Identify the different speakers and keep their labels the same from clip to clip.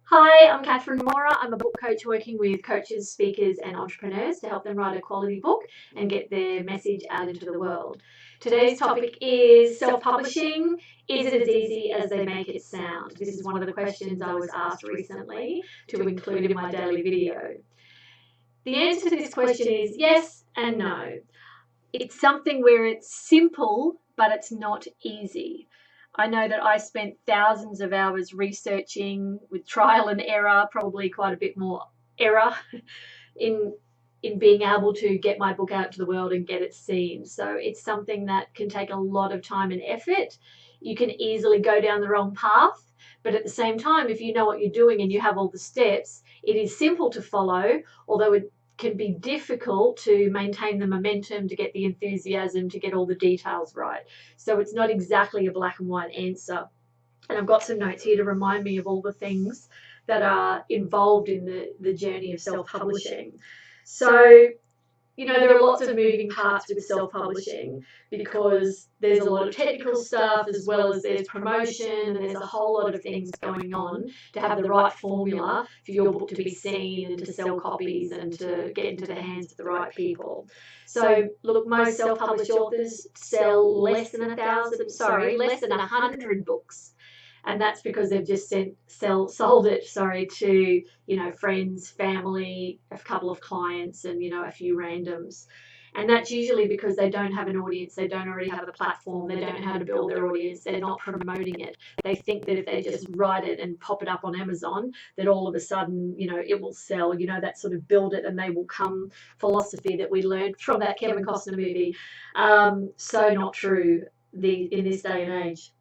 Speaker 1: Hi, I'm Catherine Mora. I'm a book coach working with coaches, speakers, and entrepreneurs to help them write a quality book and get their message out into the world. Today's topic is self publishing. Is it as easy as they make it sound? This is one of the questions I was asked recently to include in my daily video. The answer to this question is yes and no. It's something where it's simple, but it's not easy. I know that I spent thousands of hours researching with trial and error, probably quite a bit more error in being able to get my book out to the world and get it seen. So it's something that can take a lot of time and effort. You can easily go down the wrong path, but at the same time, if you know what you're doing and you have all the steps, it is simple to follow, although it can be difficult to maintain the momentum, to get the enthusiasm, to get all the details right. So it's not exactly a black and white answer. And I've got some notes here to remind me of all the things that are involved in the journey of self-publishing. So, there are lots of moving parts with self-publishing because there's a lot of technical stuff as well as there's promotion and there's a whole lot of things going on to have the right formula for your book to be seen and to sell copies and to get into the hands of the right people. So look, most self-published authors sell less than 100 books, and that's because they've just sold it to friends, family, a couple of clients, and a few randoms. And that's usually because they don't have an audience, they don't already have a platform, they don't know how to build their audience, they're not promoting it. They think that if they just write it and pop it up on Amazon, that all of a sudden, it will sell, that sort of build it and they will come philosophy that we learned from that Kevin Costner movie. So not true in this day and age.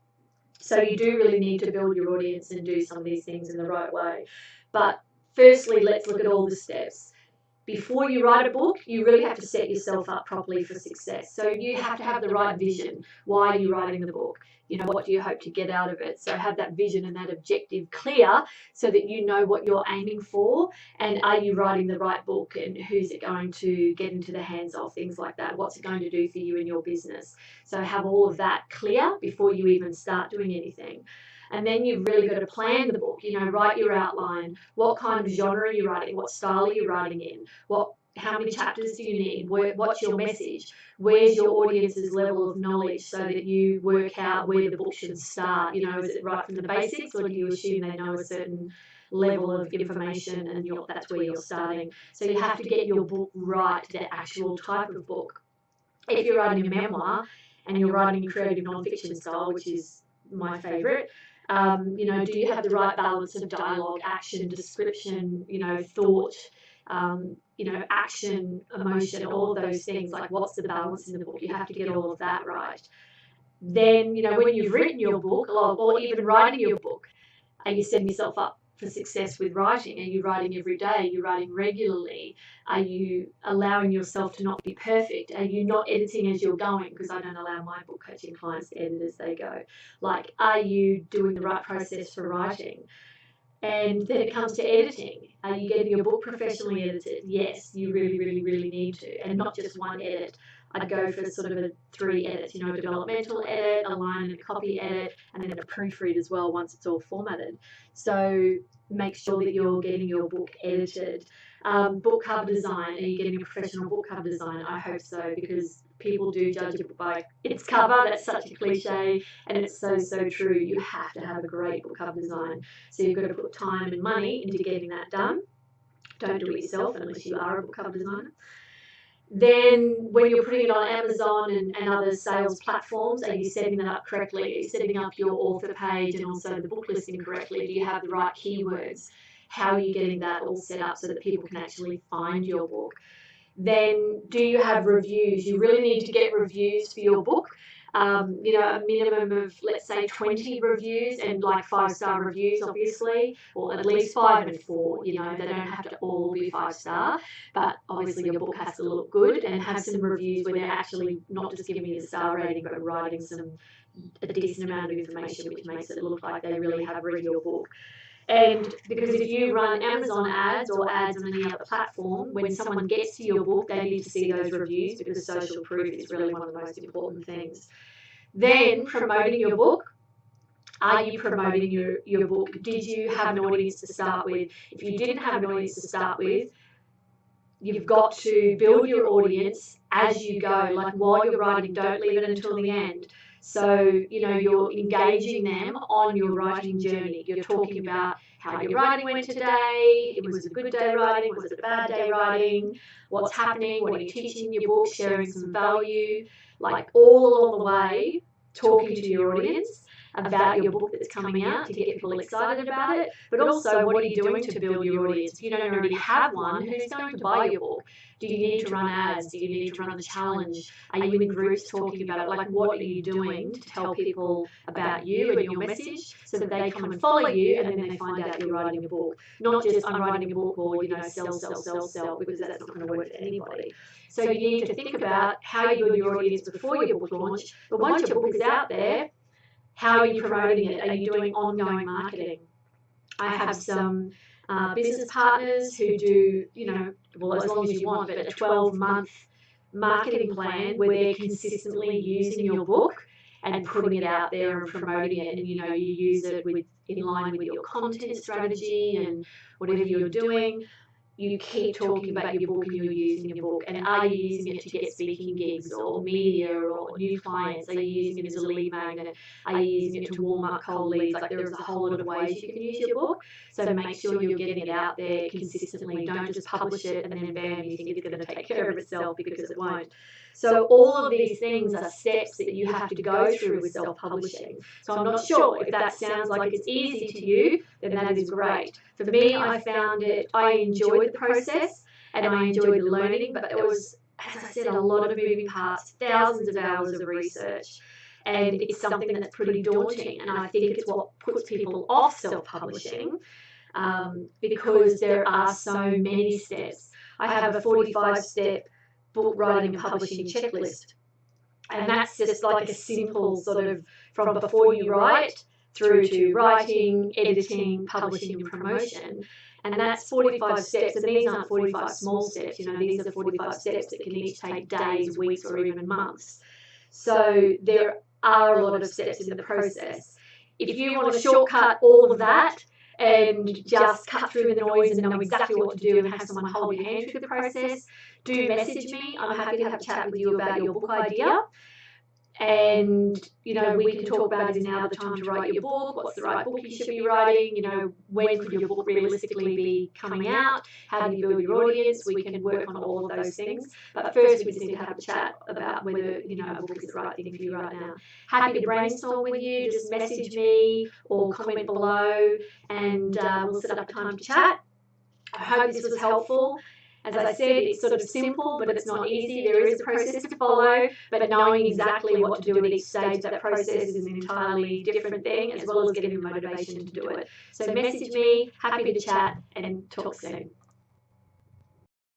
Speaker 1: So you do really need to build your audience and do some of these things in the right way. But firstly, let's look at all the steps. Before you write a book, you really have to set yourself up properly for success. So you have to have the right vision. Why are you writing the book? What do you hope to get out of it? So have that vision and that objective clear so that you know what you're aiming for, and are you writing the right book, and who's it going to get into the hands of, things like that. What's it going to do for you in your business? So have all of that clear before you even start doing anything. And then you've really got to plan the book, write your outline. What kind of genre are you writing? What style are you writing in? How many chapters do you need? What's your message? Where's your audience's level of knowledge so that you work out where the book should start? Is it right from the basics, or do you assume they know a certain level of information and that's where you're starting? So you have to get your book right, the actual type of book. If you're writing a memoir and you're writing in creative nonfiction style, which is my favourite, do you have the right balance of dialogue, action, description, thought, action, emotion, all of those things? Like, what's the balance in the book? You have to get all of that right. Then, when you've written your book, or even writing your book, are you setting yourself up for success with writing? Are you writing every day? Are you writing regularly? Are you allowing yourself to not be perfect? Are you not editing as you're going? Because I don't allow my book coaching clients to edit as they go. Like, are you doing the right process for writing? And then it comes to editing. Are you getting your book professionally edited? Yes, you really, really, really need to. And not just one edit. I'd go for sort of 3 edits, a developmental edit, a line and a copy edit, and then a proofread as well once it's all formatted. So make sure that you're getting your book edited. Book cover design. Are you getting a professional book cover designer? I hope so, because people do judge a book by its cover. That's such a cliche, and it's so, so true. You have to have a great book cover design. So you've got to put time and money into getting that done. Don't do it yourself unless you are a book cover designer. Then when you're putting it on Amazon and other sales platforms, are you setting that up correctly? Are you setting up your author page and also the book listing correctly? Do you have the right keywords? How are you getting that all set up so that people can actually find your book? Then do you have reviews? You really need to get reviews for your book. A minimum of, let's say, 20 reviews, and like 5-star reviews, obviously, or at least 5 and 4. They don't have to all be 5-star, but obviously your book has to look good, and have some reviews where they're actually not just giving you a star rating, but writing a decent amount of information, which makes it look like they really have read your book. And because if you run Amazon ads or ads on any other platform, when someone gets to your book, they need to see those reviews, because social proof is really one of the most important things. Then promoting your book. Are you promoting your book? Did you have an audience to start with? If you didn't have an audience to start with, you've got to build your audience as you go. Like while you're writing, don't leave it until the end. So, you're engaging them on your writing journey. You're talking about how your writing went today. It was a good day writing. Was it a bad day writing? What's happening? What are you teaching in your book? Sharing some value. Like all along the way, talking to your audience about your book that's coming out to get people excited about it, but also what are you doing to build your audience? If you don't already have one, who's going to buy your book? Do you need to run ads? Do you need to run the challenge? Are you in groups talking about it? Like what are you doing to tell people about you and your message so that they come and follow you and then they find out you're writing a book? Not just I'm writing a book or, sell, because that's not going to work for anybody. So you need to think about how you build your audience before your book launch, but once your book is out there, how are you promoting it? Are you doing ongoing marketing? I have some business partners who do, as long as you want, but a 12-month marketing plan where they're consistently using your book and putting it out there and promoting it. And, you use it in line with your content strategy and whatever you're doing. You keep talking about your book and you're using your book. And are you using it to get speaking gigs or media or new clients? Are you using it as a lead magnet? Are you using it to warm up cold leads? Like there's a whole lot of ways you can use your book. So make sure you're getting it out there consistently. Don't just publish it and then bam, you think it's going to take care of itself, because it won't. So all of these things are steps that you have to go through with self-publishing. So I'm not sure if that sounds like it's easy to you, then that is great. For me, I found I enjoyed the process and I enjoyed the learning, but there was, as I said, a lot of moving parts, thousands of hours of research. And it's something that's pretty daunting. And I think it's what puts people off self-publishing, because there are so many steps. I have a 45-step book writing and publishing checklist. And that's just like a simple sort of from before you write through to writing, editing, publishing, and promotion. And that's 45 steps. And these aren't 45 small steps. These are 45 steps that can each take days, weeks, or even months. So there are a lot of steps in the process. If you want to shortcut all of that and just cut through the noise and know exactly what to do and have someone hold your hand through the process, do message me. I'm happy to have a chat with you about your book idea. And, we can talk about, is now the time to write your book? What's the right book you should be writing? When could your book realistically be coming out? How do you build your audience? We can work on all of those things. But first, we just need to have a chat about whether, a book is the right thing for you right now. Happy to brainstorm with you. Just message me or comment below and we'll set up a time to chat. I hope this was helpful. As I said, it's sort of simple, but it's not easy. There is a process to follow, but knowing exactly what to do at each stage of that process is an entirely different thing, as well as getting the motivation to do it. So message me, happy to chat, and talk soon.